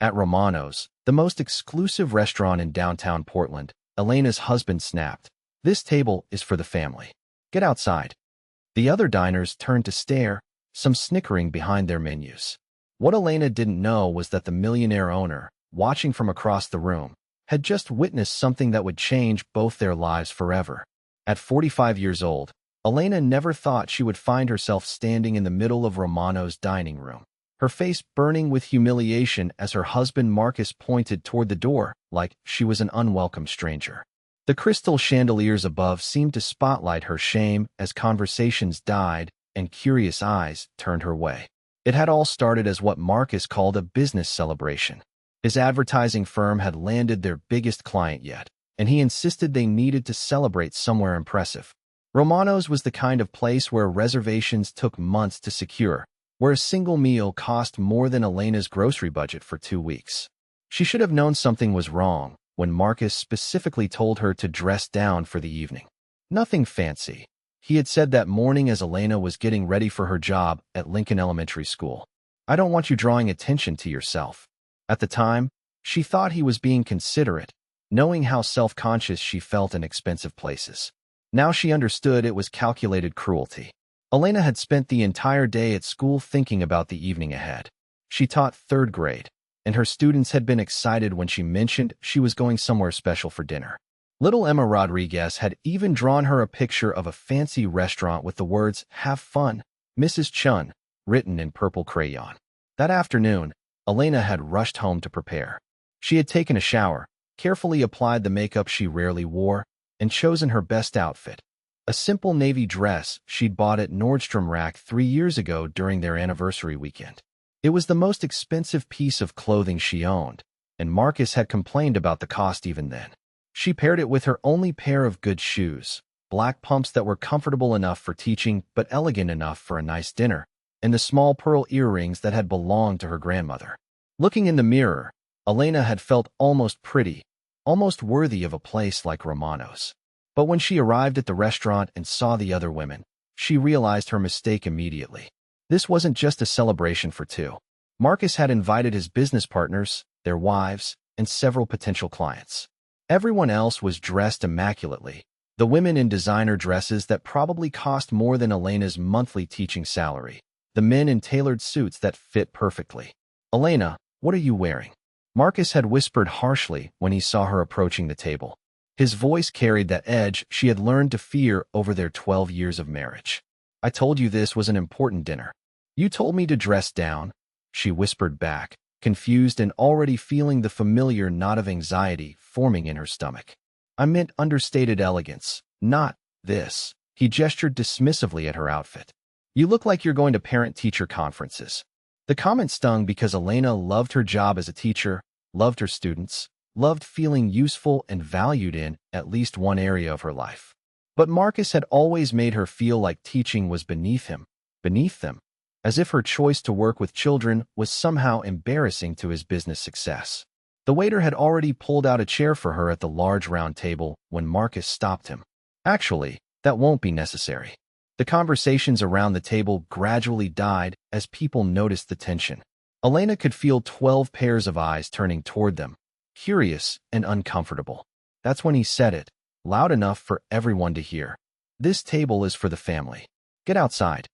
At Romano's, the most exclusive restaurant in downtown Portland, Elena's husband snapped, "This table is for the family. Get outside." The other diners turned to stare, some snickering behind their menus. What Elena didn't know was that the millionaire owner, watching from across the room, had just witnessed something that would change both their lives forever. At 45 years old, Elena never thought she would find herself standing in the middle of Romano's dining room, her face burning with humiliation as her husband Marcus pointed toward the door like she was an unwelcome stranger. The crystal chandeliers above seemed to spotlight her shame as conversations died and curious eyes turned her way. It had all started as what Marcus called a business celebration. His advertising firm had landed their biggest client yet, and he insisted they needed to celebrate somewhere impressive. Romano's was the kind of place where reservations took months to secure, where a single meal cost more than Elena's grocery budget for 2 weeks. She should have known something was wrong when Marcus specifically told her to dress down for the evening. Nothing fancy. He had said that morning as Elena was getting ready for her job at Lincoln Elementary School. "I don't want you drawing attention to yourself." At the time, she thought he was being considerate, knowing how self-conscious she felt in expensive places. Now she understood it was calculated cruelty. Elena had spent the entire day at school thinking about the evening ahead. She taught 3rd grade, and her students had been excited when she mentioned she was going somewhere special for dinner. Little Emma Rodriguez had even drawn her a picture of a fancy restaurant with the words, "Have fun, Mrs. Chun," written in purple crayon. That afternoon, Elena had rushed home to prepare. She had taken a shower, carefully applied the makeup she rarely wore, and chosen her best outfit, a simple navy dress she'd bought at Nordstrom Rack 3 years ago during their anniversary weekend. It was the most expensive piece of clothing she owned, and Marcus had complained about the cost even then. She paired it with her only pair of good shoes, black pumps that were comfortable enough for teaching but elegant enough for a nice dinner, and the small pearl earrings that had belonged to her grandmother. Looking in the mirror, Elena had felt almost pretty, almost worthy of a place like Romano's. But when she arrived at the restaurant and saw the other women, she realized her mistake immediately. This wasn't just a celebration for two. Marcus had invited his business partners, their wives, and several potential clients. Everyone else was dressed immaculately, the women in designer dresses that probably cost more than Elena's monthly teaching salary, the men in tailored suits that fit perfectly. "Elena, what are you wearing?" Marcus had whispered harshly when he saw her approaching the table. His voice carried that edge she had learned to fear over their 12 years of marriage. "I told you this was an important dinner." "You told me to dress down," she whispered back, confused and already feeling the familiar knot of anxiety forming in her stomach. "I meant understated elegance, not this." He gestured dismissively at her outfit. "You look like you're going to parent-teacher conferences." The comment stung because Elena loved her job as a teacher, loved her students, loved feeling useful and valued in at least one area of her life. But Marcus had always made her feel like teaching was beneath him, beneath them, as if her choice to work with children was somehow embarrassing to his business success. The waiter had already pulled out a chair for her at the large round table when Marcus stopped him. "Actually, that won't be necessary." The conversations around the table gradually died as people noticed the tension. Elena could feel 12 pairs of eyes turning toward them, curious and uncomfortable. That's when he said it, loud enough for everyone to hear. "This table is for the family. Get outside."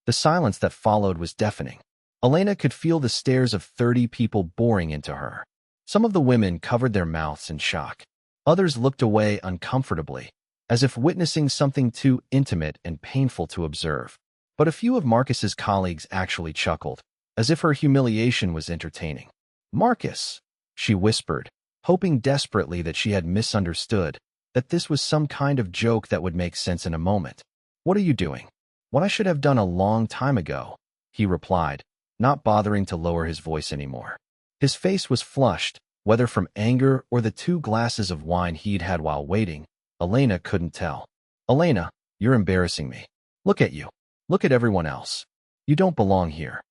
The silence that followed was deafening. Elena could feel the stares of 30 people boring into her. Some of the women covered their mouths in shock. Others looked away uncomfortably, as if witnessing something too intimate and painful to observe. But a few of Marcus's colleagues actually chuckled, as if her humiliation was entertaining. "Marcus," she whispered, hoping desperately that she had misunderstood, that this was some kind of joke that would make sense in a moment. "What are you doing?" "What I should have done a long time ago," he replied, not bothering to lower his voice anymore. His face was flushed, whether from anger or the 2 glasses of wine he'd had while waiting. Elena couldn't tell. "Elena, you're embarrassing me. Look at you. Look at everyone else. You don't belong here."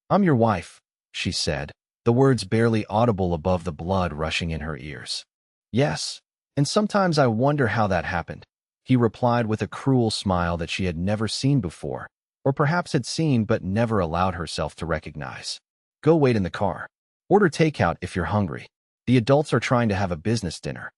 "I'm your wife," she said, the words barely audible above the blood rushing in her ears. "Yes, and sometimes I wonder how that happened," he replied with a cruel smile that she had never seen before, or perhaps had seen but never allowed herself to recognize. "Go wait in the car." Order takeout if you're hungry. The adults are trying to have a business dinner.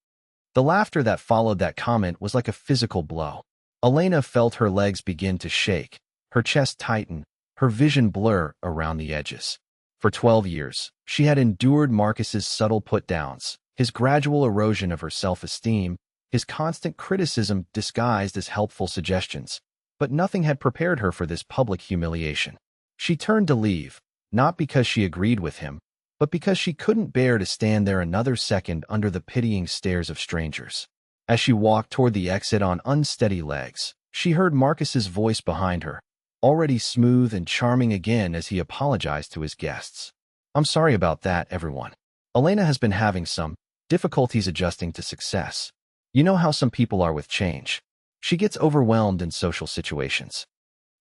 The laughter that followed that comment was like a physical blow. Elena felt her legs begin to shake, her chest tighten, her vision blur around the edges. For 12 years, she had endured Marcus's subtle put-downs, his gradual erosion of her self-esteem, his constant criticism disguised as helpful suggestions. But nothing had prepared her for this public humiliation. She turned to leave, not because she agreed with him, but because she couldn't bear to stand there another second under the pitying stares of strangers. As she walked toward the exit on unsteady legs, she heard Marcus's voice behind her, already smooth and charming again as he apologized to his guests. "I'm sorry about that, everyone. Elena has been having some difficulties adjusting to success. You know how some people are with change. She gets overwhelmed in social situations."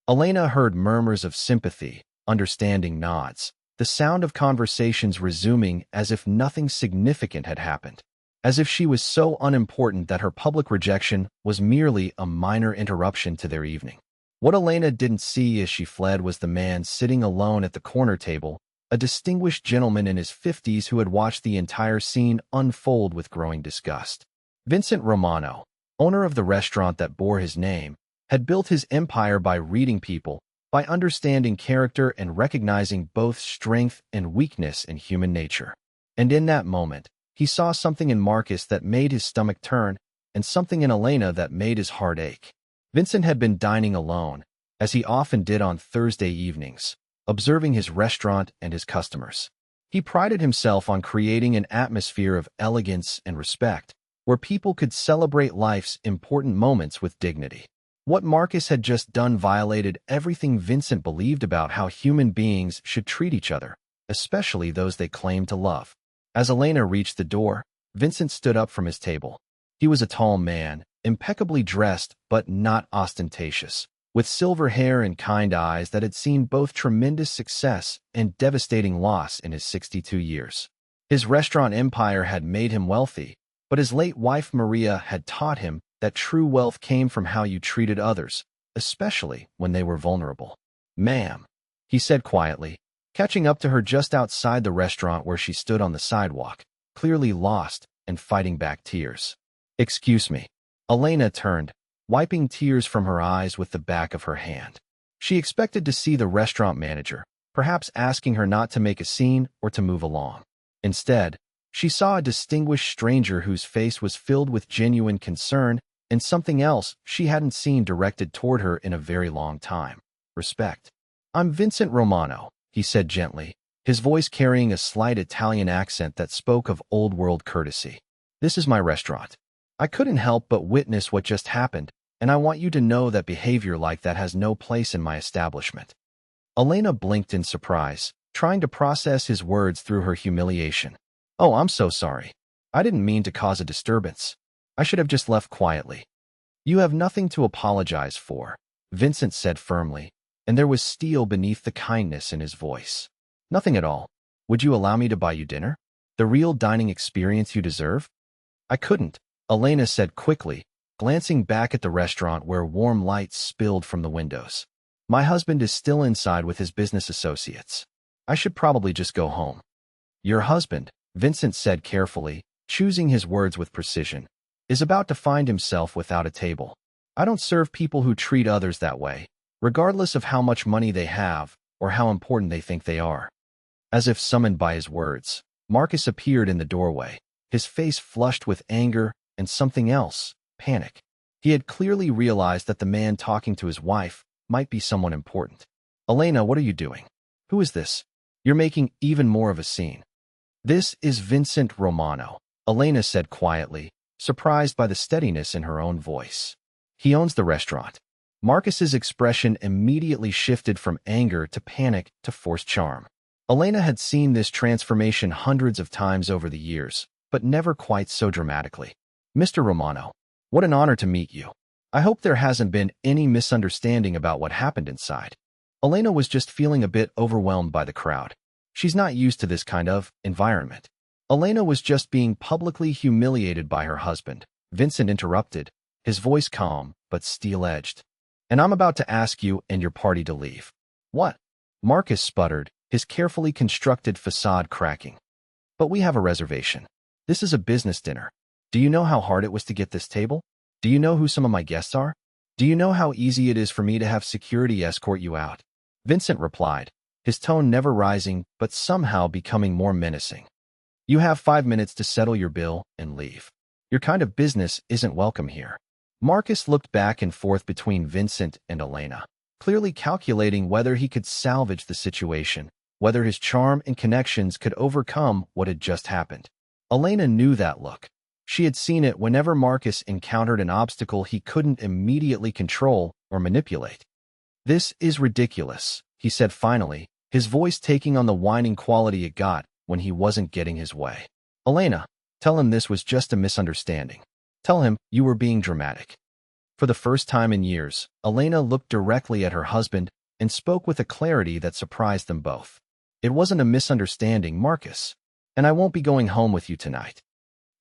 Elena heard murmurs of sympathy, understanding nods, the sound of conversations resuming as if nothing significant had happened, as if she was so unimportant that her public rejection was merely a minor interruption to their evening. What Elena didn't see as she fled was the man sitting alone at the corner table, a distinguished gentleman in his 50s who had watched the entire scene unfold with growing disgust. Vincent Romano, owner of the restaurant that bore his name, had built his empire by reading people, by understanding character and recognizing both strength and weakness in human nature. And in that moment, he saw something in Marcus that made his stomach turn, and something in Elena that made his heart ache. Vincent had been dining alone, as he often did on Thursday evenings, observing his restaurant and his customers. He prided himself on creating an atmosphere of elegance and respect, where people could celebrate life's important moments with dignity. What Marcus had just done violated everything Vincent believed about how human beings should treat each other, especially those they claimed to love. As Elena reached the door, Vincent stood up from his table. He was a tall man, impeccably dressed but not ostentatious, with silver hair and kind eyes that had seen both tremendous success and devastating loss in his 62 years. His restaurant empire had made him wealthy, but his late wife Maria had taught him that true wealth came from how you treated others, especially when they were vulnerable. "Ma'am," he said quietly, catching up to her just outside the restaurant where she stood on the sidewalk, clearly lost and fighting back tears. "Excuse me." Elena turned, wiping tears from her eyes with the back of her hand. She expected to see the restaurant manager, perhaps asking her not to make a scene or to move along. Instead, she saw a distinguished stranger whose face was filled with genuine concern and something else she hadn't seen directed toward her in a very long time: respect. "I'm Vincent Romano," he said gently, his voice carrying a slight Italian accent that spoke of old-world courtesy. "This is my restaurant. I couldn't help but witness what just happened, and I want you to know that behavior like that has no place in my establishment." Elena blinked in surprise, trying to process his words through her humiliation. "Oh, I'm so sorry. I didn't mean to cause a disturbance. I should have just left quietly." "You have nothing to apologize for," Vincent said firmly, and there was steel beneath the kindness in his voice. "Nothing at all. Would you allow me to buy you dinner? The real dining experience you deserve?" "I couldn't," Elena said quickly, glancing back at the restaurant where warm lights spilled from the windows. "My husband is still inside with his business associates. I should probably just go home." "Your husband," Vincent said carefully, choosing his words with precision, "is about to find himself without a table. I don't serve people who treat others that way, regardless of how much money they have or how important they think they are." As if summoned by his words, Marcus appeared in the doorway, his face flushed with anger and something else, panic. He had clearly realized that the man talking to his wife might be someone important. "Elena, what are you doing? Who is this? You're making even more of a scene." "This is Vincent Romano," Elena said quietly, surprised by the steadiness in her own voice. "He owns the restaurant." Marcus's expression immediately shifted from anger to panic to forced charm. Elena had seen this transformation hundreds of times over the years, but never quite so dramatically. "Mr. Romano, what an honor to meet you. I hope there hasn't been any misunderstanding about what happened inside." Elena was just feeling a bit overwhelmed by the crowd. She's not used to this kind of environment. Elena was just being publicly humiliated by her husband. Vincent interrupted, his voice calm but steel-edged. "And I'm about to ask you and your party to leave." "What?" Marcus sputtered, his carefully constructed facade cracking. "But we have a reservation. This is a business dinner. Do you know how hard it was to get this table? Do you know who some of my guests are? Do you know how easy it is for me to have security escort you out?" Vincent replied, his tone never rising but somehow becoming more menacing. "You have 5 minutes to settle your bill and leave. Your kind of business isn't welcome here." Marcus looked back and forth between Vincent and Elena, clearly calculating whether he could salvage the situation, whether his charm and connections could overcome what had just happened. Elena knew that look. She had seen it whenever Marcus encountered an obstacle he couldn't immediately control or manipulate. "This is ridiculous," he said finally, his voice taking on the whining quality it got when he wasn't getting his way. "Elena, tell him this was just a misunderstanding. Tell him you were being dramatic." For the first time in years, Elena looked directly at her husband and spoke with a clarity that surprised them both. "It wasn't a misunderstanding, Marcus. And I won't be going home with you tonight."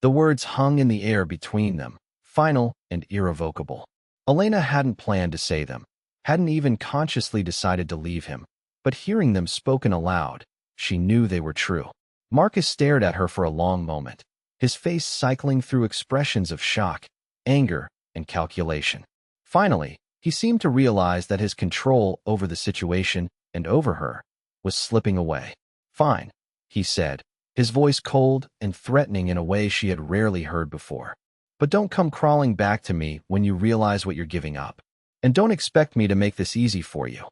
The words hung in the air between them, final and irrevocable. Elena hadn't planned to say them, hadn't even consciously decided to leave him, but hearing them spoken aloud, she knew they were true. Marcus stared at her for a long moment, his face cycling through expressions of shock, anger, and calculation. Finally, he seemed to realize that his control over the situation and over her was slipping away. "Fine," he said, his voice cold and threatening in a way she had rarely heard before. "But don't come crawling back to me when you realize what you're giving up. And don't expect me to make this easy for you."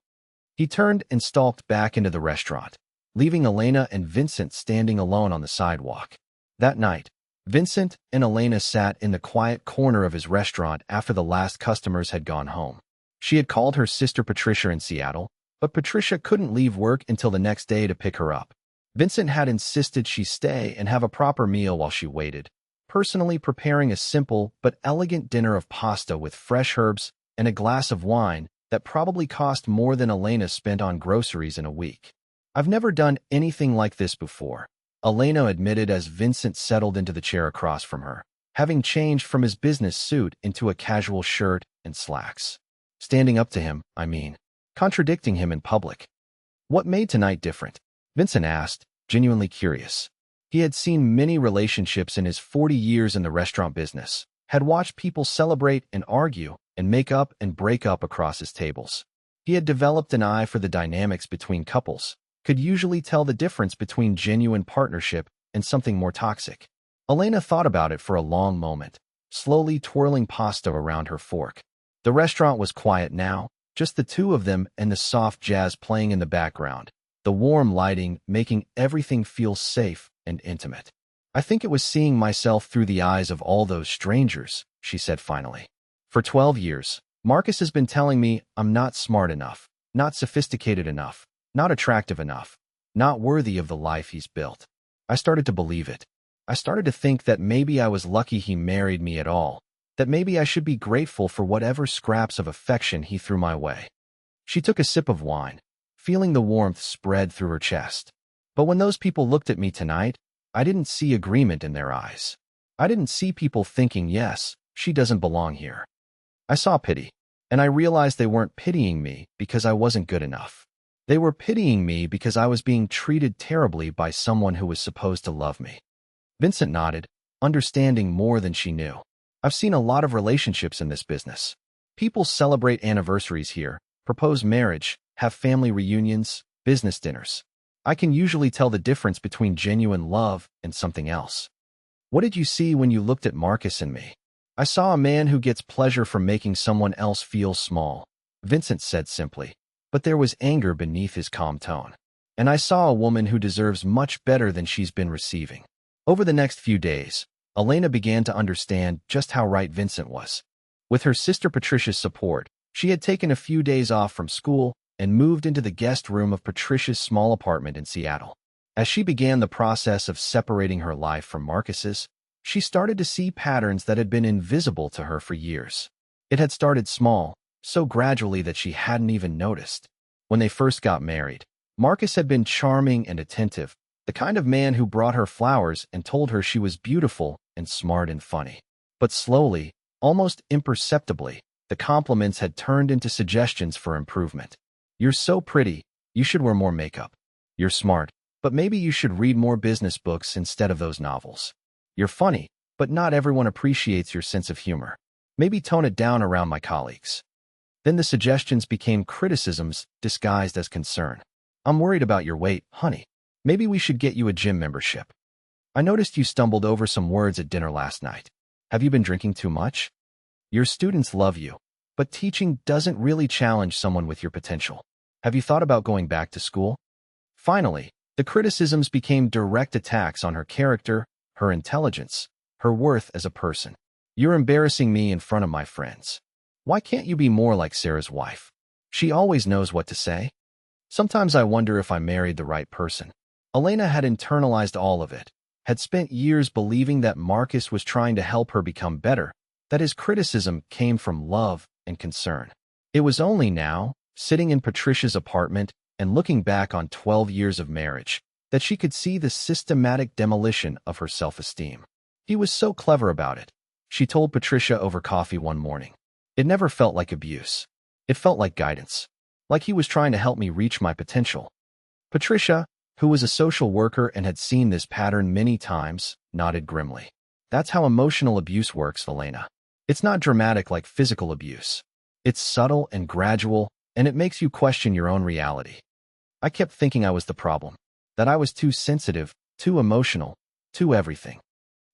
He turned and stalked back into the restaurant, leaving Elena and Vincent standing alone on the sidewalk. That night, Vincent and Elena sat in the quiet corner of his restaurant after the last customers had gone home. She had called her sister Patricia in Seattle, but Patricia couldn't leave work until the next day to pick her up. Vincent had insisted she stay and have a proper meal while she waited, personally preparing a simple but elegant dinner of pasta with fresh herbs and a glass of wine that probably cost more than Elena spent on groceries in a week. "I've never done anything like this before," Elena admitted as Vincent settled into the chair across from her, having changed from his business suit into a casual shirt and slacks. Standing up to him, I mean, contradicting him in public. "What made tonight different?" Vincent asked, genuinely curious. He had seen many relationships in his 40 years in the restaurant business, had watched people celebrate and argue and make up and break up across his tables. He had developed an eye for the dynamics between couples, could usually tell the difference between genuine partnership and something more toxic. Elena thought about it for a long moment, slowly twirling pasta around her fork. The restaurant was quiet now, just the two of them and the soft jazz playing in the background, the warm lighting making everything feel safe and intimate. "I think it was seeing myself through the eyes of all those strangers," she said finally. "For 12 years, Marcus has been telling me I'm not smart enough, not sophisticated enough, not attractive enough, not worthy of the life he's built. I started to believe it. I started to think that maybe I was lucky he married me at all, that maybe I should be grateful for whatever scraps of affection he threw my way." She took a sip of wine, feeling the warmth spread through her chest. "But when those people looked at me tonight, I didn't see agreement in their eyes. I didn't see people thinking, yes, she doesn't belong here. I saw pity, and I realized they weren't pitying me because I wasn't good enough. They were pitying me because I was being treated terribly by someone who was supposed to love me." Vincent nodded, understanding more than she knew. "I've seen a lot of relationships in this business. People celebrate anniversaries here, propose marriage, have family reunions, business dinners. I can usually tell the difference between genuine love and something else. What did you see when you looked at Marcus and me?" "I saw a man who gets pleasure from making someone else feel small," Vincent said simply, but there was anger beneath his calm tone. "And I saw a woman who deserves much better than she's been receiving." Over the next few days, Elena began to understand just how right Vincent was. With her sister Patricia's support, she had taken a few days off from school and moved into the guest room of Patricia's small apartment in Seattle. As she began the process of separating her life from Marcus's, she started to see patterns that had been invisible to her for years. It had started small, so gradually that she hadn't even noticed. When they first got married, Marcus had been charming and attentive, the kind of man who brought her flowers and told her she was beautiful and smart and funny. But slowly, almost imperceptibly, the compliments had turned into suggestions for improvement. "You're so pretty, you should wear more makeup. You're smart, but maybe you should read more business books instead of those novels. You're funny, but not everyone appreciates your sense of humor. Maybe tone it down around my colleagues. Then the suggestions became criticisms disguised as concern. I'm worried about your weight, honey. Maybe we should get you a gym membership. I noticed you stumbled over some words at dinner last night. Have you been drinking too much? Your students love you, but teaching doesn't really challenge someone with your potential. Have you thought about going back to school? Finally, the criticisms became direct attacks on her character, her intelligence, her worth as a person. You're embarrassing me in front of my friends. Why can't you be more like Sarah's wife? She always knows what to say. Sometimes I wonder if I married the right person. Elena had internalized all of it, had spent years believing that Marcus was trying to help her become better, that his criticism came from love and concern. It was only now, sitting in Patricia's apartment and looking back on 12 years of marriage, that she could see the systematic demolition of her self-esteem. He was so clever about it, she told Patricia over coffee one morning. It never felt like abuse. It felt like guidance, like he was trying to help me reach my potential. Patricia, who was a social worker and had seen this pattern many times, nodded grimly. That's how emotional abuse works, Elena. It's not dramatic like physical abuse. It's subtle and gradual, and it makes you question your own reality. I kept thinking I was the problem, that I was too sensitive, too emotional, too everything.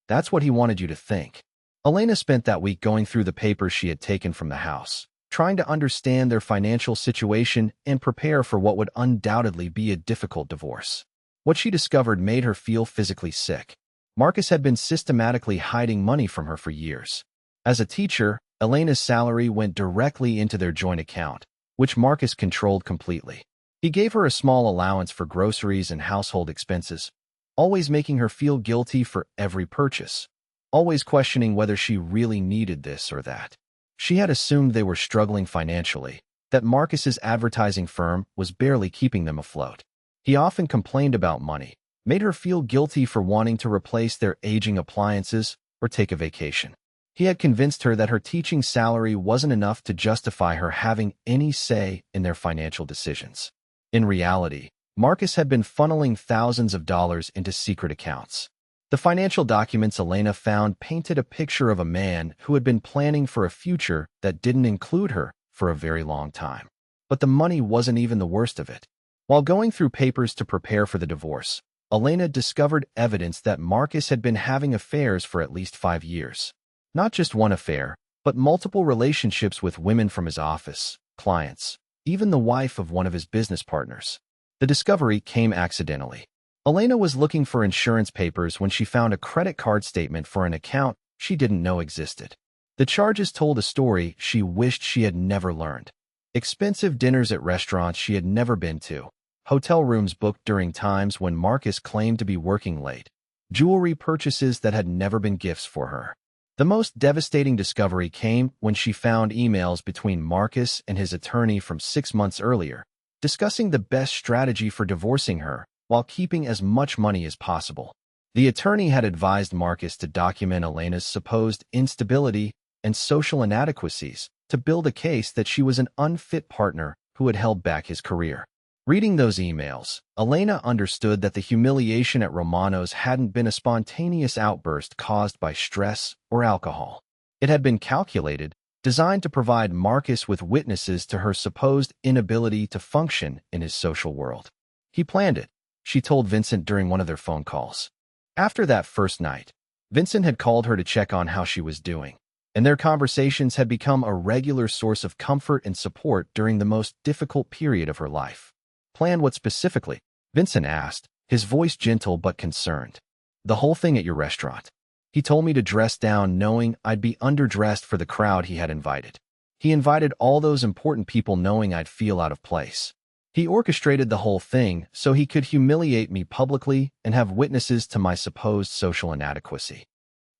That's what he wanted you to think. Elena spent that week going through the papers she had taken from the house, trying to understand their financial situation and prepare for what would undoubtedly be a difficult divorce. What she discovered made her feel physically sick. Marcus had been systematically hiding money from her for years. As a teacher, Elena's salary went directly into their joint account, which Marcus controlled completely. He gave her a small allowance for groceries and household expenses, always making her feel guilty for every purchase, always questioning whether she really needed this or that. She had assumed they were struggling financially, that Marcus's advertising firm was barely keeping them afloat. He often complained about money, made her feel guilty for wanting to replace their aging appliances or take a vacation. He had convinced her that her teaching salary wasn't enough to justify her having any say in their financial decisions. In reality, Marcus had been funneling thousands of dollars into secret accounts. The financial documents Elena found painted a picture of a man who had been planning for a future that didn't include her for a very long time. But the money wasn't even the worst of it. While going through papers to prepare for the divorce, Elena discovered evidence that Marcus had been having affairs for at least 5 years. Not just one affair, but multiple relationships with women from his office, clients, even the wife of one of his business partners. The discovery came accidentally. Elena was looking for insurance papers when she found a credit card statement for an account she didn't know existed. The charges told a story she wished she had never learned. Expensive dinners at restaurants she had never been to, hotel rooms booked during times when Marcus claimed to be working late, jewelry purchases that had never been gifts for her. The most devastating discovery came when she found emails between Marcus and his attorney from 6 months earlier, discussing the best strategy for divorcing her while keeping as much money as possible. The attorney had advised Marcus to document Elena's supposed instability and social inadequacies to build a case that she was an unfit partner who had held back his career. Reading those emails, Elena understood that the humiliation at Romano's hadn't been a spontaneous outburst caused by stress or alcohol. It had been calculated, designed to provide Marcus with witnesses to her supposed inability to function in his social world. He planned it, she told Vincent during one of their phone calls. After that first night, Vincent had called her to check on how she was doing, and their conversations had become a regular source of comfort and support during the most difficult period of her life. Plan what specifically? Vincent asked, his voice gentle but concerned. The whole thing at your restaurant. He told me to dress down knowing I'd be underdressed for the crowd he had invited. He invited all those important people knowing I'd feel out of place. He orchestrated the whole thing so he could humiliate me publicly and have witnesses to my supposed social inadequacy.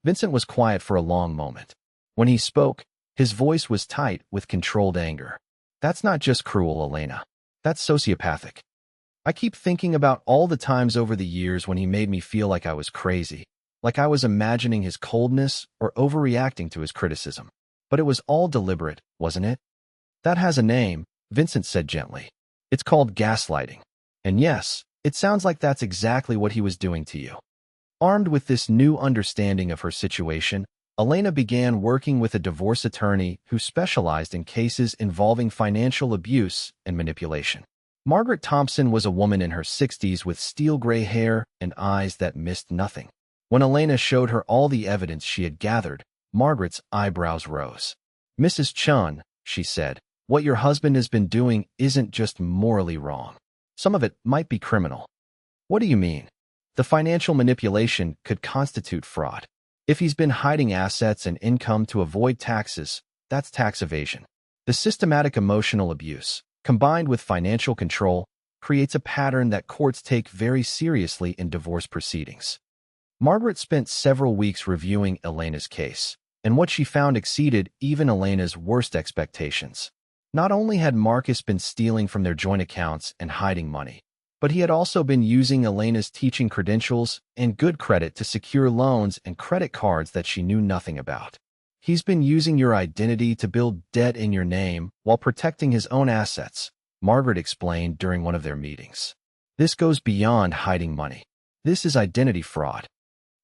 Vincent was quiet for a long moment. When he spoke, his voice was tight with controlled anger. That's not just cruel, Elena. That's sociopathic. I keep thinking about all the times over the years when he made me feel like I was crazy, like I was imagining his coldness or overreacting to his criticism. But it was all deliberate, wasn't it? That has a name, Vincent said gently. It's called gaslighting. And yes, It sounds like that's exactly what he was doing to you. Armed with this new understanding of her situation, Elena began working with a divorce attorney who specialized in cases involving financial abuse and manipulation. Margaret Thompson was a woman in her 60s with steel-gray hair and eyes that missed nothing. When Elena showed her all the evidence she had gathered, Margaret's eyebrows rose. "Mrs. Chun," she said, "what your husband has been doing isn't just morally wrong. Some of it might be criminal." "What do you mean?" "The financial manipulation could constitute fraud. If he's been hiding assets and income to avoid taxes, that's tax evasion. The systematic emotional abuse, combined with financial control, creates a pattern that courts take very seriously in divorce proceedings." Margaret spent several weeks reviewing Elena's case, and what she found exceeded even Elena's worst expectations. Not only had Marcus been stealing from their joint accounts and hiding money, but he had also been using Elena's teaching credentials and good credit to secure loans and credit cards that she knew nothing about. "He's been using your identity to build debt in your name while protecting his own assets," Margaret explained during one of their meetings. "This goes beyond hiding money. This is identity fraud."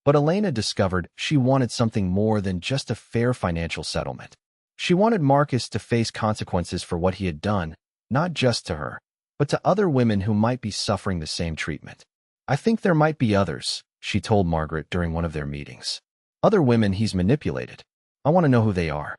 But Elena discovered she wanted something more than just a fair financial settlement. She wanted Marcus to face consequences for what he had done, not just to her, but to other women who might be suffering the same treatment. "I think there might be others," she told Margaret during one of their meetings. "Other women he's manipulated. I want to know who they are."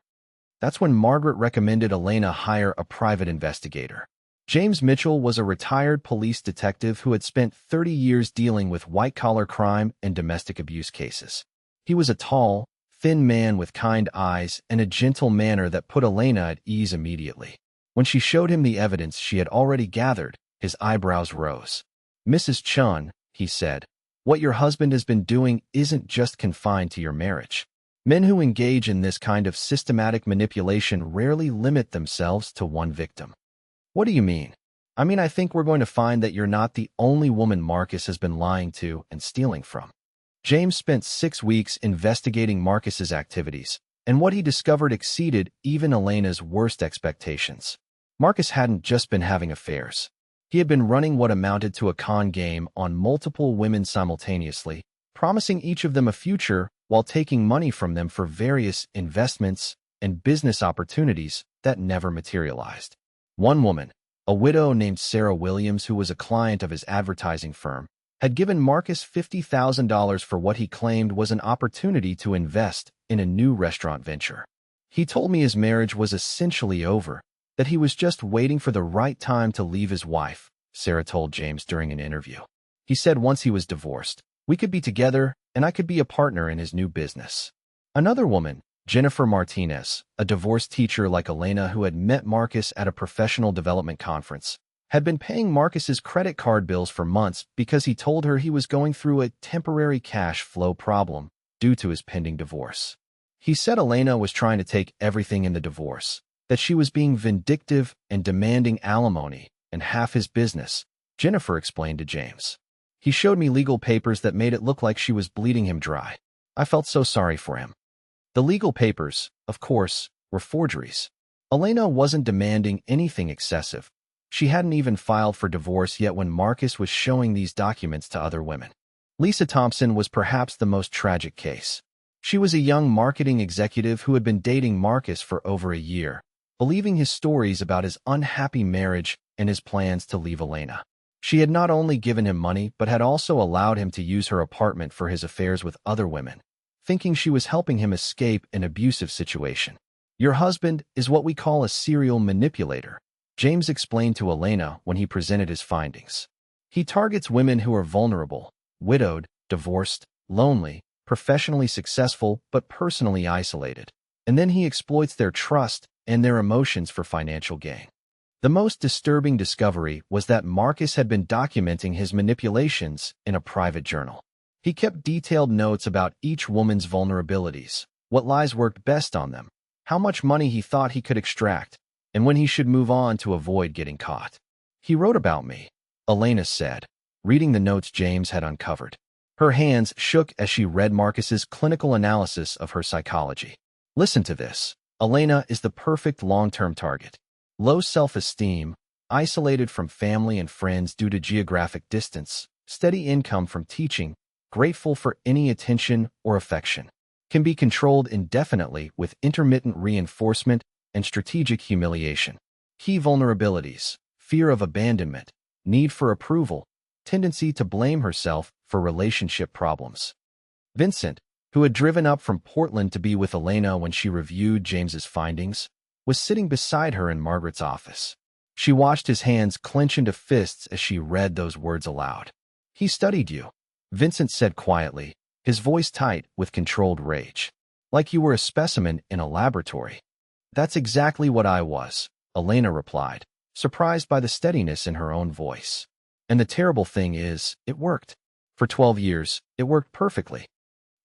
That's when Margaret recommended Elena hire a private investigator. James Mitchell was a retired police detective who had spent 30 years dealing with white-collar crime and domestic abuse cases. He was a tall, thin man with kind eyes and a gentle manner that put Elena at ease immediately. When she showed him the evidence she had already gathered, his eyebrows rose. "Mrs. Chun," he said, "what your husband has been doing isn't just confined to your marriage. Men who engage in this kind of systematic manipulation rarely limit themselves to one victim." "What do you mean?" "I mean, I think we're going to find that you're not the only woman Marcus has been lying to and stealing from." James spent 6 weeks investigating Marcus's activities, and what he discovered exceeded even Elena's worst expectations. Marcus hadn't just been having affairs. He had been running what amounted to a con game on multiple women simultaneously, promising each of them a future while taking money from them for various investments and business opportunities that never materialized. One woman, a widow named Sarah Williams who was a client of his advertising firm, had given Marcus $50,000 for what he claimed was an opportunity to invest in a new restaurant venture. "He told me his marriage was essentially over, that he was just waiting for the right time to leave his wife," Sarah told James during an interview. "He said once he was divorced, we could be together and I could be a partner in his new business." Another woman, Jennifer Martinez, a divorce teacher like Elena who had met Marcus at a professional development conference, had been paying Marcus's credit card bills for months because he told her he was going through a temporary cash flow problem due to his pending divorce. He said Elena was trying to take everything in the divorce, that she was being vindictive and demanding alimony and half his business, Jennifer explained to James. "He showed me legal papers that made it look like she was bleeding him dry. I felt so sorry for him." The legal papers, of course, were forgeries. Elena wasn't demanding anything excessive. She hadn't even filed for divorce yet when Marcus was showing these documents to other women. Lisa Thompson was perhaps the most tragic case. She was a young marketing executive who had been dating Marcus for over a year, believing his stories about his unhappy marriage and his plans to leave Elena. She had not only given him money but had also allowed him to use her apartment for his affairs with other women, thinking she was helping him escape an abusive situation. "Your husband is what we call a serial manipulator," James explained to Elena when he presented his findings. "He targets women who are vulnerable, widowed, divorced, lonely, professionally successful but personally isolated, and then he exploits their trust and their emotions for financial gain." The most disturbing discovery was that Marcus had been documenting his manipulations in a private journal. He kept detailed notes about each woman's vulnerabilities, what lies worked best on them, how much money he thought he could extract, and when he should move on to avoid getting caught. "He wrote about me," Elena said, reading the notes James had uncovered. Her hands shook as she read Marcus's clinical analysis of her psychology. "Listen to this. Elena is the perfect long-term target. Low self-esteem, isolated from family and friends due to geographic distance, steady income from teaching, grateful for any attention or affection. Can be controlled indefinitely with intermittent reinforcement and strategic humiliation. Key vulnerabilities: fear of abandonment, need for approval, tendency to blame herself for relationship problems. Vincent, who had driven up from Portland to be with Elena when she reviewed James's findings, was sitting beside her in Margaret's office. She watched his hands clench into fists as she read those words aloud. "He studied you," Vincent said quietly, his voice tight with controlled rage. "Like you were a specimen in a laboratory." "That's exactly what I was," Elena replied, surprised by the steadiness in her own voice. "And the terrible thing is, it worked. For 12 years, it worked perfectly."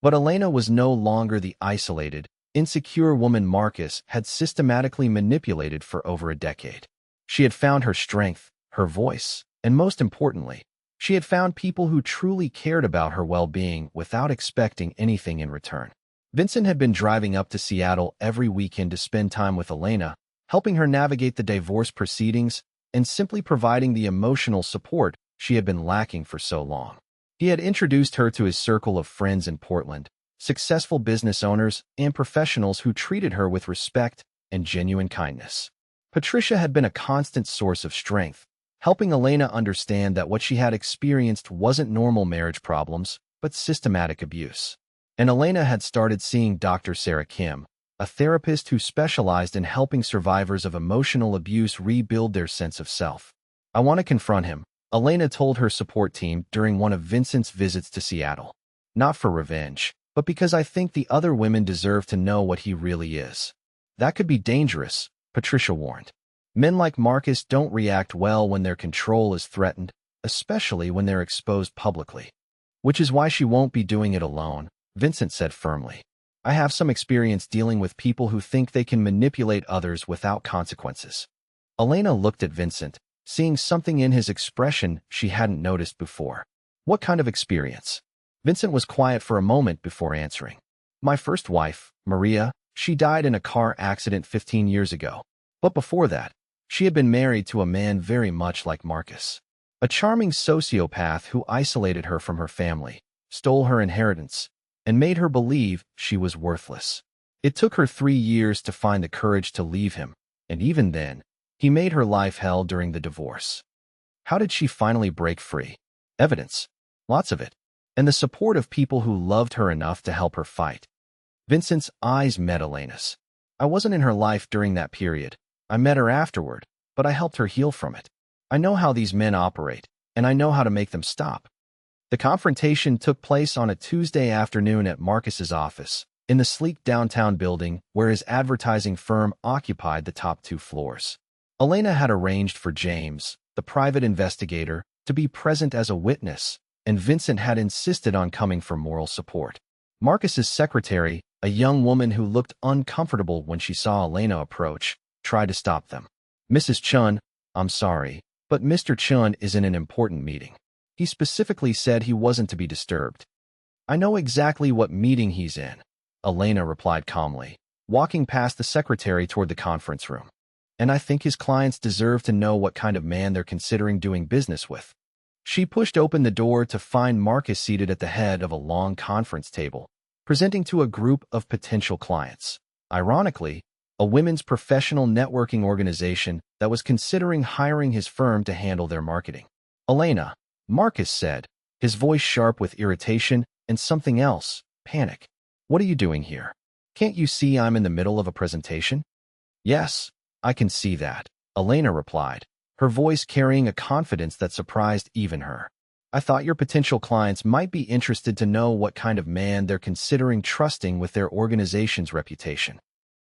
But Elena was no longer the isolated, insecure woman Marcus had systematically manipulated for over a decade. She had found her strength, her voice, and most importantly, she had found people who truly cared about her well-being without expecting anything in return. Vincent had been driving up to Seattle every weekend to spend time with Elena, helping her navigate the divorce proceedings and simply providing the emotional support she had been lacking for so long. He had introduced her to his circle of friends in Portland, successful business owners and professionals who treated her with respect and genuine kindness. Patricia had been a constant source of strength, helping Elena understand that what she had experienced wasn't normal marriage problems, but systematic abuse. And Elena had started seeing Dr. Sarah Kim, a therapist who specialized in helping survivors of emotional abuse rebuild their sense of self. "I want to confront him," Elena told her support team during one of Vincent's visits to Seattle. "Not for revenge, but because I think the other women deserve to know what he really is." "That could be dangerous," Patricia warned. "Men like Marcus don't react well when their control is threatened, especially when they're exposed publicly." "Which is why she won't be doing it alone," Vincent said firmly. "I have some experience dealing with people who think they can manipulate others without consequences." Elena looked at Vincent, seeing something in his expression she hadn't noticed before. "What kind of experience?" Vincent was quiet for a moment before answering. "My first wife, Maria, she died in a car accident 15 years ago. But before that, she had been married to a man very much like Marcus. A charming sociopath who isolated her from her family, stole her inheritance, and made her believe she was worthless. It took her 3 years to find the courage to leave him, and even then, he made her life hell during the divorce." "How did she finally break free?" "Evidence. Lots of it. And the support of people who loved her enough to help her fight." Vincent's eyes met Elena's. "I wasn't in her life during that period. I met her afterward, but I helped her heal from it. I know how these men operate, and I know how to make them stop." The confrontation took place on a Tuesday afternoon at Marcus's office, in the sleek downtown building where his advertising firm occupied the top 2 floors. Elena had arranged for James, the private investigator, to be present as a witness, and Vincent had insisted on coming for moral support. Marcus's secretary, a young woman who looked uncomfortable when she saw Elena approach, tried to stop them. "Mrs. Chun, I'm sorry, but Mr. Chun is in an important meeting. He specifically said he wasn't to be disturbed." "I know exactly what meeting he's in," Elena replied calmly, walking past the secretary toward the conference room. "And I think his clients deserve to know what kind of man they're considering doing business with." She pushed open the door to find Marcus seated at the head of a long conference table, presenting to a group of potential clients. Ironically, a women's professional networking organization that was considering hiring his firm to handle their marketing. "Elena," Marcus said, his voice sharp with irritation and something else, panic. "What are you doing here? Can't you see I'm in the middle of a presentation?" "Yes, I can see that," Elena replied, her voice carrying a confidence that surprised even her. "I thought your potential clients might be interested to know what kind of man they're considering trusting with their organization's reputation."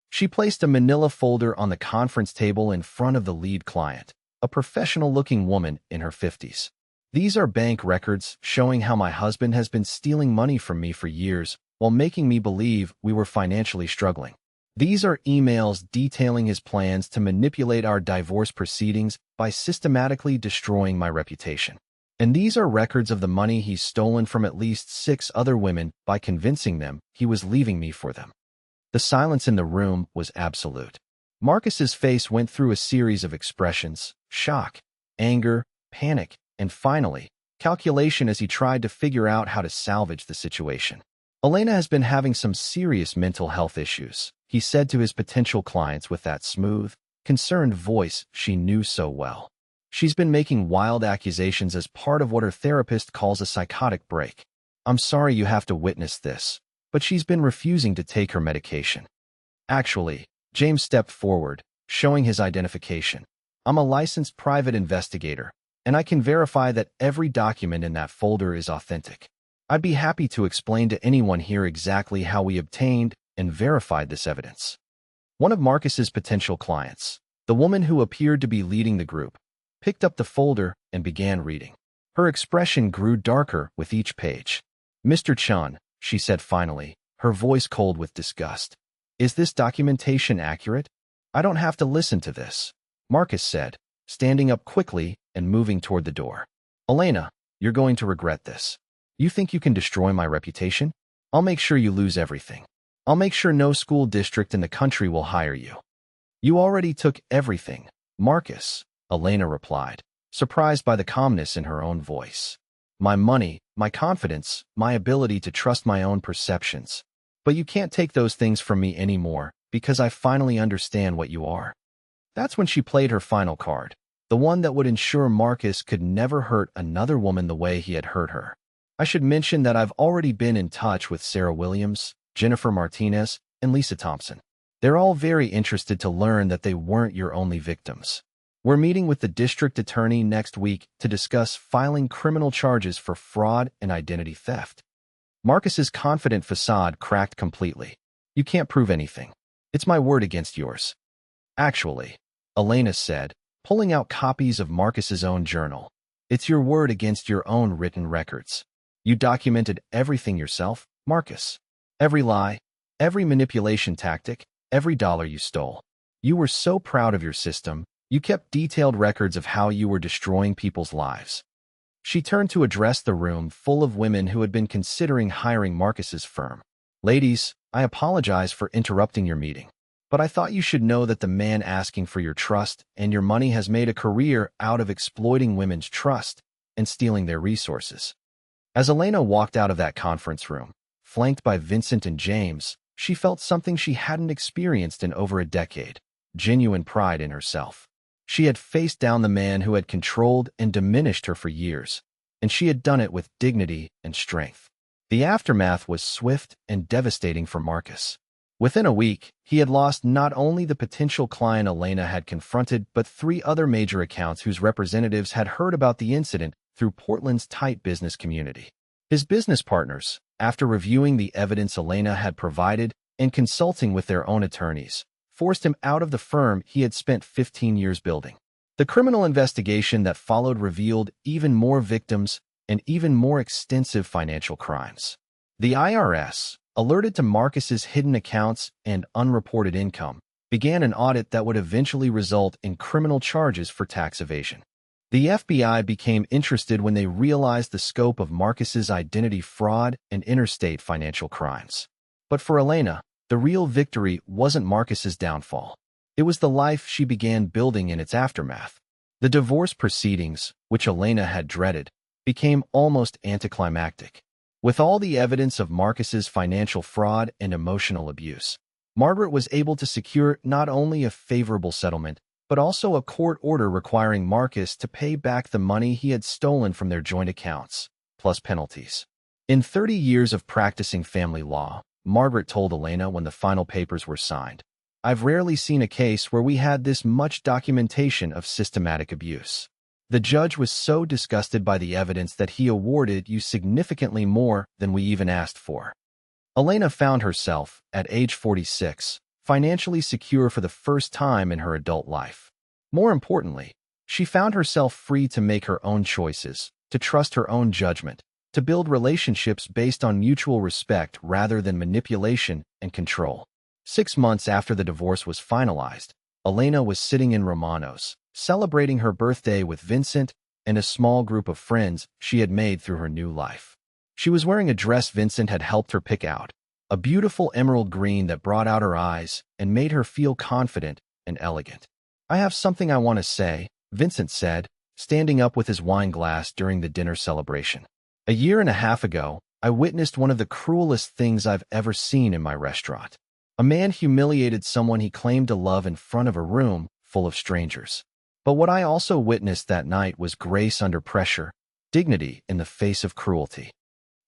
She placed a manila folder on the conference table in front of the lead client, a professional-looking woman in her 50s. "These are bank records showing how my husband has been stealing money from me for years while making me believe we were financially struggling. These are emails detailing his plans to manipulate our divorce proceedings by systematically destroying my reputation. And these are records of the money he's stolen from at least 6 other women by convincing them he was leaving me for them." The silence in the room was absolute. Marcus's face went through a series of expressions, shock, anger, panic, and finally, calculation as he tried to figure out how to salvage the situation. Elena has been having some serious mental health issues, he said to his potential clients with that smooth, concerned voice she knew so well. She's been making wild accusations as part of what her therapist calls a psychotic break. I'm sorry you have to witness this, but she's been refusing to take her medication. Actually, James stepped forward, showing his identification. I'm a licensed private investigator, and I can verify that every document in that folder is authentic. I'd be happy to explain to anyone here exactly how we obtained and verified this evidence. One of Marcus's potential clients, the woman who appeared to be leading the group, picked up the folder and began reading. Her expression grew darker with each page. Mr. Chun, she said finally, her voice cold with disgust. Is this documentation accurate? I don't have to listen to this, Marcus said, standing up quickly and moving toward the door. Elena, you're going to regret this. You think you can destroy my reputation? I'll make sure you lose everything. I'll make sure no school district in the country will hire you. You already took everything, Marcus, Elena replied, surprised by the calmness in her own voice. My money, my confidence, my ability to trust my own perceptions. But you can't take those things from me anymore because I finally understand what you are. That's when she played her final card, the one that would ensure Marcus could never hurt another woman the way he had hurt her. I should mention that I've already been in touch with Sarah Williams, Jennifer Martinez, and Lisa Thompson. They're all very interested to learn that they weren't your only victims. We're meeting with the district attorney next week to discuss filing criminal charges for fraud and identity theft. Marcus's confident facade cracked completely. You can't prove anything. It's my word against yours. Actually, Elena said, pulling out copies of Marcus's own journal. It's your word against your own written records. You documented everything yourself, Marcus. Every lie, every manipulation tactic, every dollar you stole. You were so proud of your system, you kept detailed records of how you were destroying people's lives. She turned to address the room full of women who had been considering hiring Marcus's firm. Ladies, I apologize for interrupting your meeting, but I thought you should know that the man asking for your trust and your money has made a career out of exploiting women's trust and stealing their resources. As Elena walked out of that conference room, flanked by Vincent and James, she felt something she hadn't experienced in over a decade, genuine pride in herself. She had faced down the man who had controlled and diminished her for years, and she had done it with dignity and strength. The aftermath was swift and devastating for Marcus. Within a week, he had lost not only the potential client Elena had confronted, but 3 other major accounts whose representatives had heard about the incident through Portland's tight business community. His business partners, after reviewing the evidence Elena had provided and consulting with their own attorneys, forced him out of the firm he had spent 15 years building. The criminal investigation that followed revealed even more victims and even more extensive financial crimes. The IRS, alerted to Marcus's hidden accounts and unreported income, began an audit that would eventually result in criminal charges for tax evasion. The FBI became interested when they realized the scope of Marcus's identity fraud and interstate financial crimes. But for Elena, the real victory wasn't Marcus's downfall. It was the life she began building in its aftermath. The divorce proceedings, which Elena had dreaded, became almost anticlimactic. With all the evidence of Marcus's financial fraud and emotional abuse, Margaret was able to secure not only a favorable settlement, but also a court order requiring Marcus to pay back the money he had stolen from their joint accounts, plus penalties. In 30 years of practicing family law, Margaret told Elena when the final papers were signed, I've rarely seen a case where we had this much documentation of systematic abuse. The judge was so disgusted by the evidence that he awarded you significantly more than we even asked for. Elena found herself, at age 46, financially secure for the first time in her adult life. More importantly, she found herself free to make her own choices, to trust her own judgment, to build relationships based on mutual respect rather than manipulation and control. 6 months after the divorce was finalized, Elena was sitting in Romano's, celebrating her birthday with Vincent and a small group of friends she had made through her new life. She was wearing a dress Vincent had helped her pick out, a beautiful emerald green that brought out her eyes and made her feel confident and elegant. I have something I want to say, Vincent said, standing up with his wine glass during the dinner celebration. A year and a half ago, I witnessed one of the cruelest things I've ever seen in my restaurant. A man humiliated someone he claimed to love in front of a room full of strangers. But what I also witnessed that night was grace under pressure, dignity in the face of cruelty.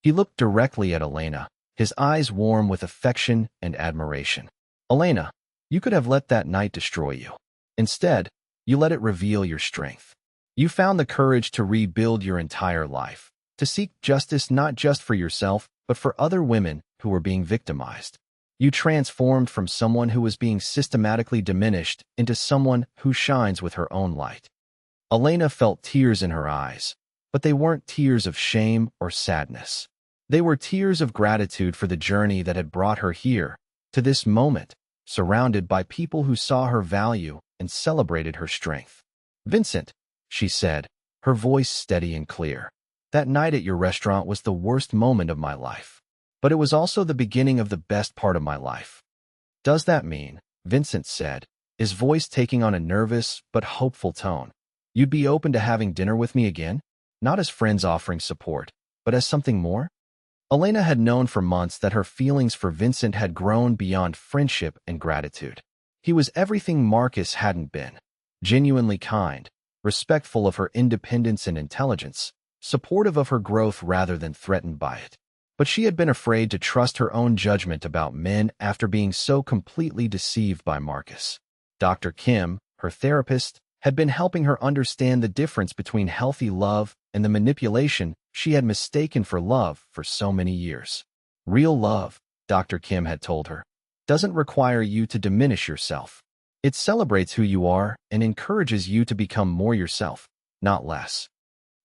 He looked directly at Elena, his eyes warm with affection and admiration. Elena, you could have let that night destroy you. Instead, you let it reveal your strength. You found the courage to rebuild your entire life, to seek justice not just for yourself, but for other women who were being victimized. You transformed from someone who was being systematically diminished into someone who shines with her own light. Elena felt tears in her eyes, but they weren't tears of shame or sadness. They were tears of gratitude for the journey that had brought her here, to this moment, surrounded by people who saw her value and celebrated her strength. Vincent, she said, her voice steady and clear, that night at your restaurant was the worst moment of my life. But it was also the beginning of the best part of my life. Does that mean, Vincent said, his voice taking on a nervous but hopeful tone, you'd be open to having dinner with me again? Not as friends offering support, but as something more? Elena had known for months that her feelings for Vincent had grown beyond friendship and gratitude. He was everything Marcus hadn't been. Genuinely kind, respectful of her independence and intelligence, supportive of her growth rather than threatened by it. But she had been afraid to trust her own judgment about men after being so completely deceived by Marcus. Dr. Kim, her therapist, had been helping her understand the difference between healthy love and the manipulation she had mistaken for love for so many years. Real love, Dr. Kim had told her, doesn't require you to diminish yourself. It celebrates who you are and encourages you to become more yourself, not less.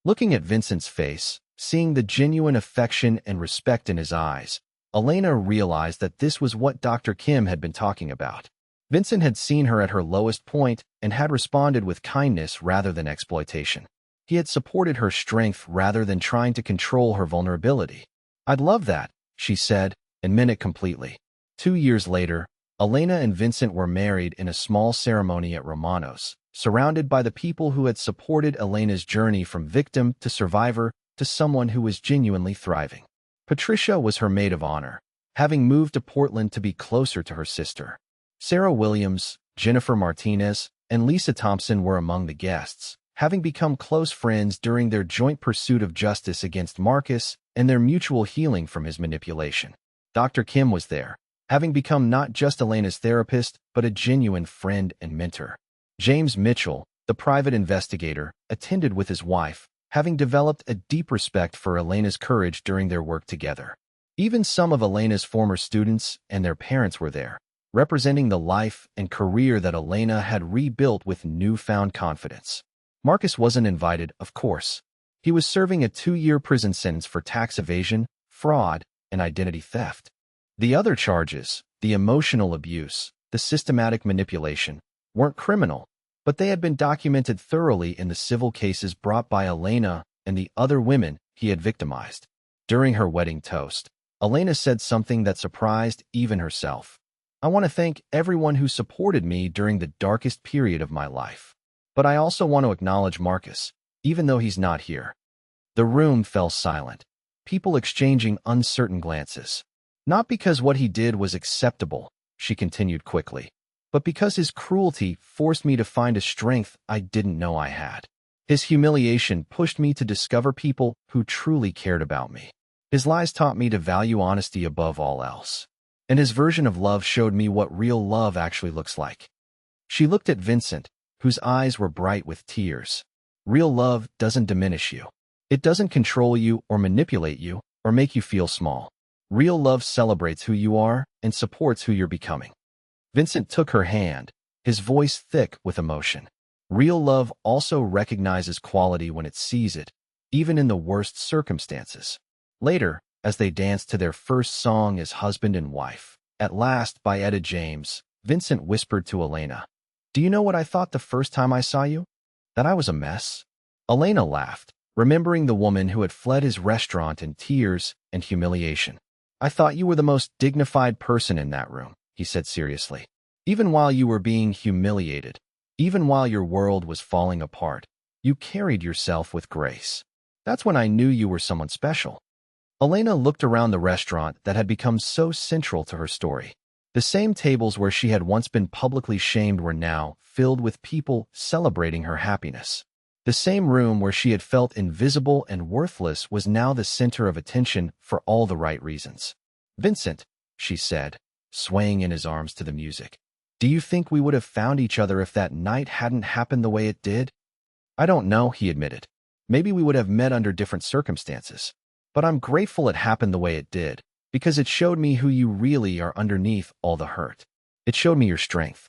Looking at Vincent's face, seeing the genuine affection and respect in his eyes, Elena realized that this was what Dr. Kim had been talking about. Vincent had seen her at her lowest point and had responded with kindness rather than exploitation. He had supported her strength rather than trying to control her vulnerability. I'd love that, she said, and meant it completely. 2 years later, Elena and Vincent were married in a small ceremony at Romano's, surrounded by the people who had supported Elena's journey from victim to survivor to someone who was genuinely thriving. Patricia was her maid of honor, having moved to Portland to be closer to her sister. Sarah Williams, Jennifer Martinez, and Lisa Thompson were among the guests, having become close friends during their joint pursuit of justice against Marcus and their mutual healing from his manipulation. Dr. Kim was there, having become not just Elena's therapist, but a genuine friend and mentor. James Mitchell, the private investigator, attended with his wife, having developed a deep respect for Elena's courage during their work together. Even some of Elena's former students and their parents were there, representing the life and career that Elena had rebuilt with newfound confidence. Marcus wasn't invited, of course. He was serving a 2-year prison sentence for tax evasion, fraud, and identity theft. The other charges, the emotional abuse, the systematic manipulation, weren't criminal, but they had been documented thoroughly in the civil cases brought by Elena and the other women he had victimized. During her wedding toast, Elena said something that surprised even herself. I want to thank everyone who supported me during the darkest period of my life. But I also want to acknowledge Marcus, even though he's not here. The room fell silent, people exchanging uncertain glances. Not because what he did was acceptable, she continued quickly, but because his cruelty forced me to find a strength I didn't know I had. His humiliation pushed me to discover people who truly cared about me. His lies taught me to value honesty above all else. And his version of love showed me what real love actually looks like. She looked at Vincent, whose eyes were bright with tears. Real love doesn't diminish you. It doesn't control you or manipulate you or make you feel small. Real love celebrates who you are and supports who you're becoming. Vincent took her hand, his voice thick with emotion. Real love also recognizes quality when it sees it, even in the worst circumstances. Later, as they danced to their first song as husband and wife, At Last by Etta James, Vincent whispered to Elena, "Do you know what I thought the first time I saw you? That I was a mess?" Elena laughed, remembering the woman who had fled his restaurant in tears and humiliation. "I thought you were the most dignified person in that room," he said seriously. "Even while you were being humiliated, Even while your world was falling apart, you carried yourself with grace. That's when I knew you were someone special. Elena looked around the restaurant that had become so central to her story. The same tables where she had once been publicly shamed were now filled with people celebrating her happiness. The same room where she had felt invisible and worthless was now the center of attention for all the right reasons. "Vincent," she said, swaying in his arms to the music. "Do you think we would have found each other if that night hadn't happened the way it did?" "I don't know," he admitted. "Maybe we would have met under different circumstances. But I'm grateful it happened the way it did, because it showed me who you really are underneath all the hurt. It showed me your strength."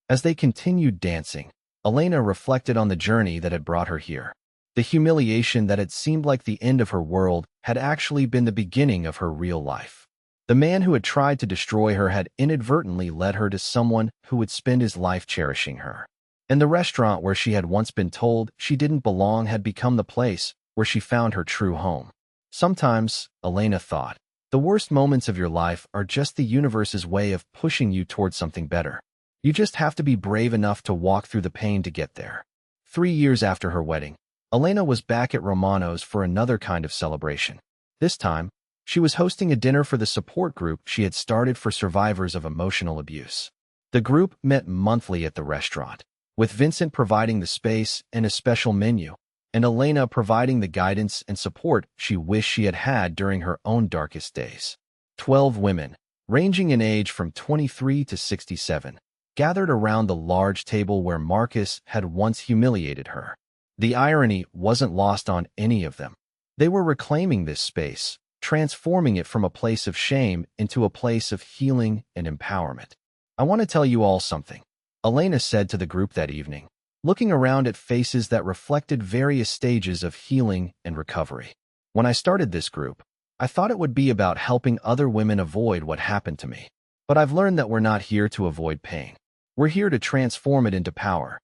As they continued dancing, Elena reflected on the journey that had brought her here. The humiliation that had seemed like the end of her world had actually been the beginning of her real life. The man who had tried to destroy her had inadvertently led her to someone who would spend his life cherishing her. And the restaurant where she had once been told she didn't belong had become the place where she found her true home. Sometimes, Elena thought, the worst moments of your life are just the universe's way of pushing you towards something better. You just have to be brave enough to walk through the pain to get there. 3 years after her wedding, Elena was back at Romano's for another kind of celebration. This time, she was hosting a dinner for the support group she had started for survivors of emotional abuse. The group met monthly at the restaurant, with Vincent providing the space and a special menu, and Elena providing the guidance and support she wished she had had during her own darkest days. 12 women, ranging in age from 23 to 67, gathered around the large table where Marcus had once humiliated her. The irony wasn't lost on any of them. They were reclaiming this space, transforming it from a place of shame into a place of healing and empowerment. "I want to tell you all something," Elena said to the group that evening, looking around at faces that reflected various stages of healing and recovery. "When I started this group, I thought it would be about helping other women avoid what happened to me. But I've learned that we're not here to avoid pain. We're here to transform it into power."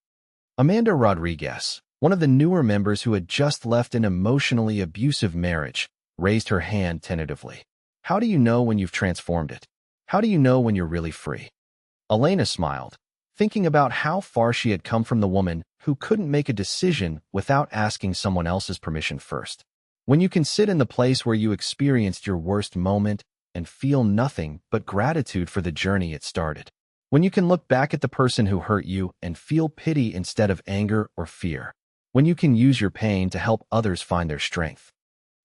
Amanda Rodriguez, one of the newer members who had just left an emotionally abusive marriage, raised her hand tentatively. "How do you know when you've transformed it? How do you know when you're really free?" Elena smiled, thinking about how far she had come from the woman who couldn't make a decision without asking someone else's permission first. When you can sit in the place where you experienced your worst moment and feel nothing but gratitude for the journey it started. When you can look back at the person who hurt you and feel pity instead of anger or fear. When you can use your pain to help others find their strength.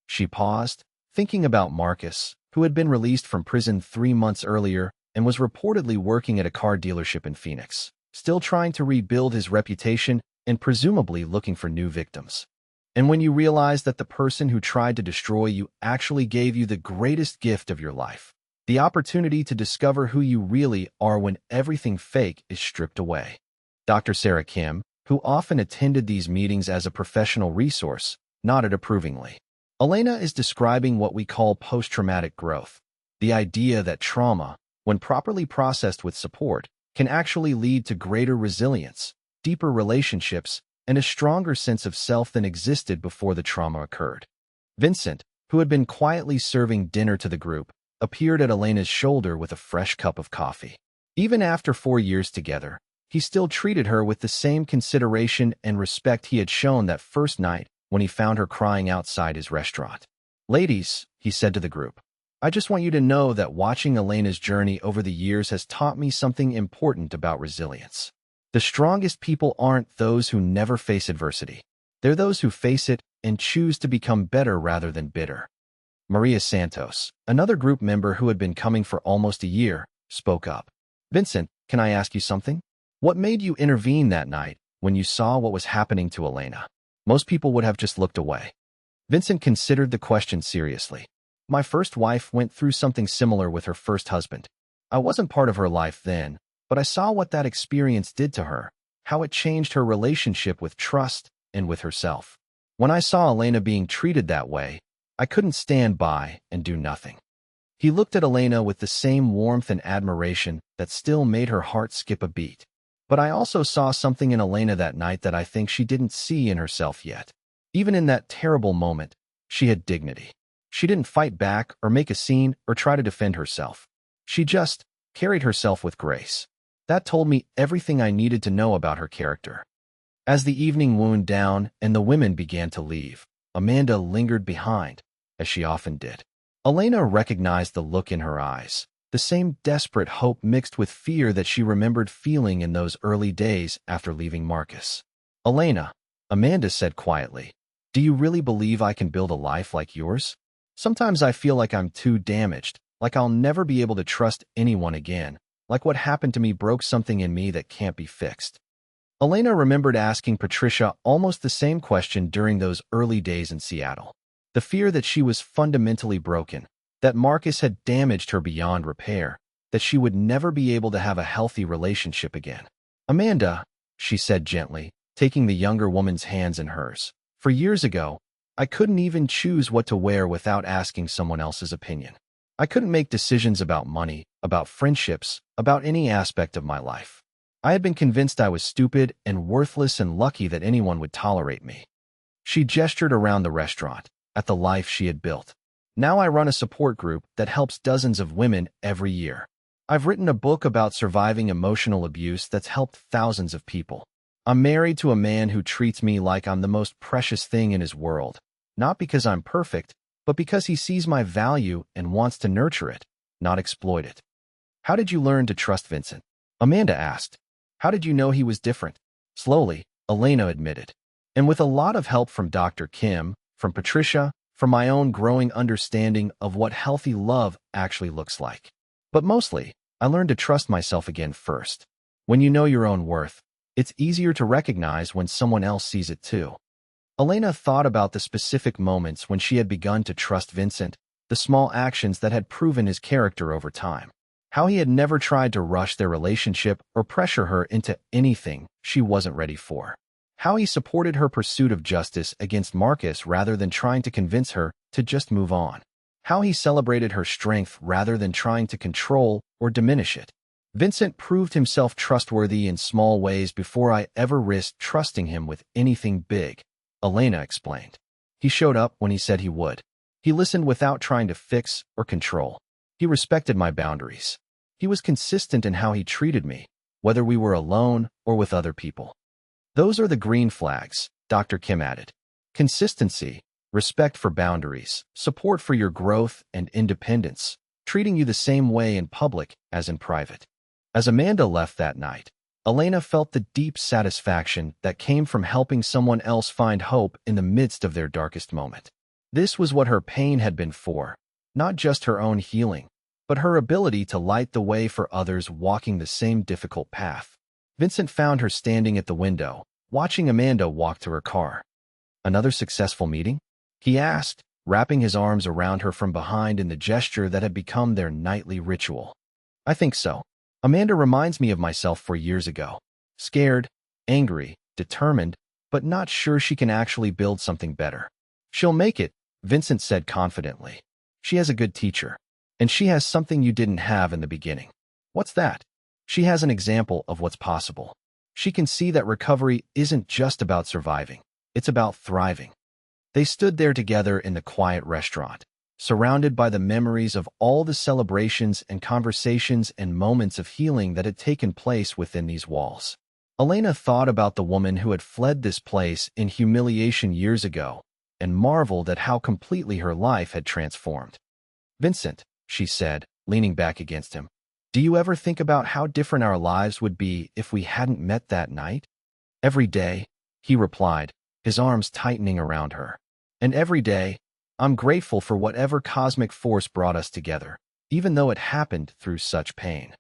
She paused, thinking about Marcus, who had been released from prison 3 months earlier and was reportedly working at a car dealership in Phoenix, still trying to rebuild his reputation and presumably looking for new victims. And when you realize that the person who tried to destroy you actually gave you the greatest gift of your life, the opportunity to discover who you really are when everything fake is stripped away. Dr. Sarah Kim, who often attended these meetings as a professional resource, nodded approvingly. Elena is describing what we call post-traumatic growth, the idea that trauma, when properly processed with support, can actually lead to greater resilience, deeper relationships, and a stronger sense of self than existed before the trauma occurred. Vincent, who had been quietly serving dinner to the group, appeared at Elena's shoulder with a fresh cup of coffee. Even after 4 years together, he still treated her with the same consideration and respect he had shown that first night when he found her crying outside his restaurant. "Ladies," he said to the group, "I just want you to know that watching Elena's journey over the years has taught me something important about resilience. The strongest people aren't those who never face adversity. They're those who face it and choose to become better rather than bitter." Maria Santos, another group member who had been coming for almost a year, spoke up. "Vincent, can I ask you something? What made you intervene that night when you saw what was happening to Elena? Most people would have just looked away." Vincent considered the question seriously. "My first wife went through something similar with her first husband. I wasn't part of her life then, but I saw what that experience did to her, how it changed her relationship with trust and with herself. When I saw Elena being treated that way, I couldn't stand by and do nothing." He looked at Elena with the same warmth and admiration that still made her heart skip a beat. "But I also saw something in Elena that night that I think she didn't see in herself yet. Even in that terrible moment, she had dignity. She didn't fight back or make a scene or try to defend herself. She just carried herself with grace. That told me everything I needed to know about her character. As the evening wound down and the women began to leave, Amanda lingered behind, as she often did. Elena recognized the look in her eyes, the same desperate hope mixed with fear that she remembered feeling in those early days after leaving Marcus. "Elena," Amanda said quietly, "do you really believe I can build a life like yours? Sometimes I feel like I'm too damaged, like I'll never be able to trust anyone again, like what happened to me broke something in me that can't be fixed." Elena remembered asking Patricia almost the same question during those early days in Seattle. The fear that she was fundamentally broken, that Marcus had damaged her beyond repair, that she would never be able to have a healthy relationship again. "Amanda," she said gently, taking the younger woman's hands in hers, "for years ago, I couldn't even choose what to wear without asking someone else's opinion. I couldn't make decisions about money, about friendships, about any aspect of my life. I had been convinced I was stupid and worthless and lucky that anyone would tolerate me." She gestured around the restaurant, at the life she had built. "Now I run a support group that helps dozens of women every year. I've written a book about surviving emotional abuse that's helped thousands of people. I'm married to a man who treats me like I'm the most precious thing in his world, not because I'm perfect, but because he sees my value and wants to nurture it, not exploit it." "How did you learn to trust Vincent?" Amanda asked. "How did you know he was different?" Slowly, Elena admitted. "And with a lot of help from Dr. Kim, from Patricia, from my own growing understanding of what healthy love actually looks like. But mostly, I learned to trust myself again first. When you know your own worth, it's easier to recognize when someone else sees it too." Elena thought about the specific moments when she had begun to trust Vincent, the small actions that had proven his character over time. How he had never tried to rush their relationship or pressure her into anything she wasn't ready for. How he supported her pursuit of justice against Marcus rather than trying to convince her to just move on. How he celebrated her strength rather than trying to control or diminish it. "Vincent proved himself trustworthy in small ways before I ever risked trusting him with anything big," Elena explained. "He showed up when he said he would. He listened without trying to fix or control. He respected my boundaries. He was consistent in how he treated me, whether we were alone or with other people." "Those are the green flags," Dr. Kim added. "Consistency, respect for boundaries, support for your growth and independence, treating you the same way in public as in private." As Amanda left that night, Elena felt the deep satisfaction that came from helping someone else find hope in the midst of their darkest moment. This was what her pain had been for, not just her own healing, but her ability to light the way for others walking the same difficult path. Vincent found her standing at the window, watching Amanda walk to her car. "Another successful meeting?" he asked, wrapping his arms around her from behind in the gesture that had become their nightly ritual. "I think so. Amanda reminds me of myself 4 years ago. Scared, angry, determined, but not sure she can actually build something better. She'll make it," Vincent said confidently. "She has a good teacher. And she has something you didn't have in the beginning." "What's that?" "She has an example of what's possible. She can see that recovery isn't just about surviving. It's about thriving." They stood there together in the quiet restaurant, surrounded by the memories of all the celebrations and conversations and moments of healing that had taken place within these walls. Elena thought about the woman who had fled this place in humiliation years ago and marveled at how completely her life had transformed. "Vincent," she said, leaning back against him, "do you ever think about how different our lives would be if we hadn't met that night?" "Every day," he replied, his arms tightening around her. "And every day, I'm grateful for whatever cosmic force brought us together, even though it happened through such pain."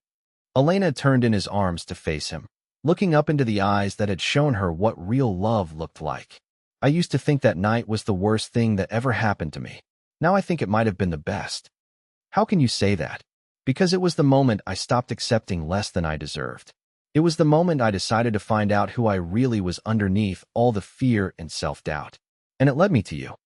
Elena turned in his arms to face him, looking up into the eyes that had shown her what real love looked like. "I used to think that night was the worst thing that ever happened to me. Now I think it might have been the best." "How can you say that?" "Because it was the moment I stopped accepting less than I deserved. It was the moment I decided to find out who I really was underneath all the fear and self-doubt. And it led me to you."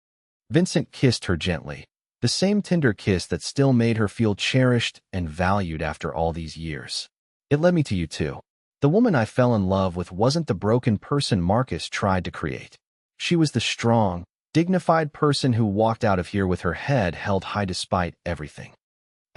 Vincent kissed her gently, the same tender kiss that still made her feel cherished and valued after all these years. "It led me to you too. The woman I fell in love with wasn't the broken person Marcus tried to create. She was the strong, dignified person who walked out of here with her head held high despite everything."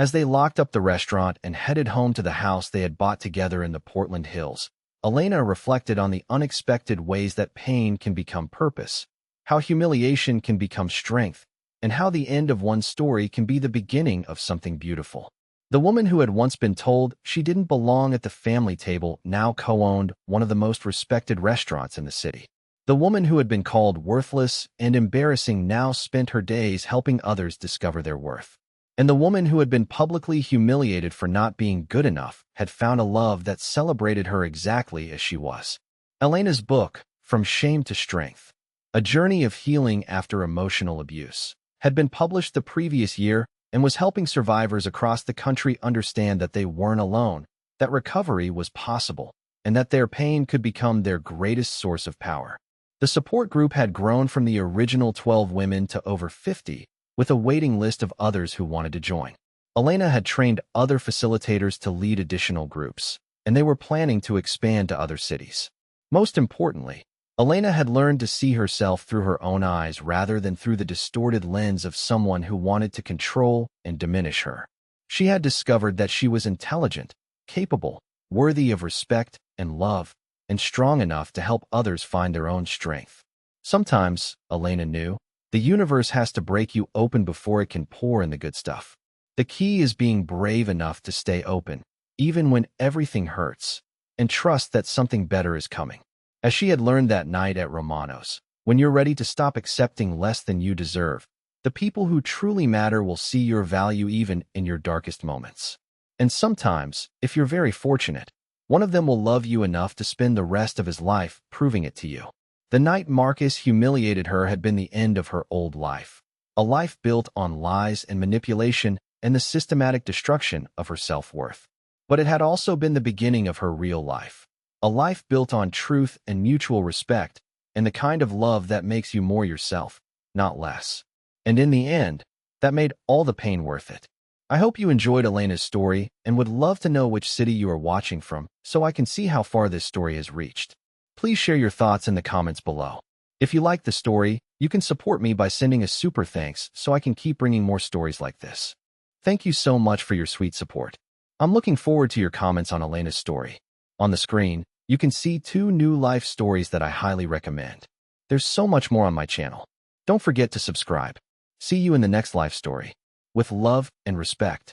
As they locked up the restaurant and headed home to the house they had bought together in the Portland Hills, Elena reflected on the unexpected ways that pain can become purpose, how humiliation can become strength, and how the end of one story can be the beginning of something beautiful. The woman who had once been told she didn't belong at the family table now co-owned one of the most respected restaurants in the city. The woman who had been called worthless and embarrassing now spent her days helping others discover their worth. And the woman who had been publicly humiliated for not being good enough had found a love that celebrated her exactly as she was. Elena's book, From Shame to Strength, A Journey of Healing After Emotional Abuse, had been published the previous year and was helping survivors across the country understand that they weren't alone, that recovery was possible, and that their pain could become their greatest source of power. The support group had grown from the original 12 women to over 50, with a waiting list of others who wanted to join. Elena had trained other facilitators to lead additional groups, and they were planning to expand to other cities. Most importantly, Elena had learned to see herself through her own eyes rather than through the distorted lens of someone who wanted to control and diminish her. She had discovered that she was intelligent, capable, worthy of respect and love, and strong enough to help others find their own strength. Sometimes, Elena knew, the universe has to break you open before it can pour in the good stuff. The key is being brave enough to stay open, even when everything hurts, and trust that something better is coming. As she had learned that night at Romano's, when you're ready to stop accepting less than you deserve, the people who truly matter will see your value even in your darkest moments. And sometimes, if you're very fortunate, one of them will love you enough to spend the rest of his life proving it to you. The night Marcus humiliated her had been the end of her old life, a life built on lies and manipulation and the systematic destruction of her self-worth. But it had also been the beginning of her real life, a life built on truth and mutual respect, and the kind of love that makes you more yourself, not less. And in the end, that made all the pain worth it. I hope you enjoyed Elena's story and would love to know which city you are watching from so I can see how far this story has reached. Please share your thoughts in the comments below. If you like the story, you can support me by sending a super thanks so I can keep bringing more stories like this. Thank you so much for your sweet support. I'm looking forward to your comments on Elena's story. On the screen, you can see 2 new life stories that I highly recommend. There's so much more on my channel. Don't forget to subscribe. See you in the next life story. With love and respect.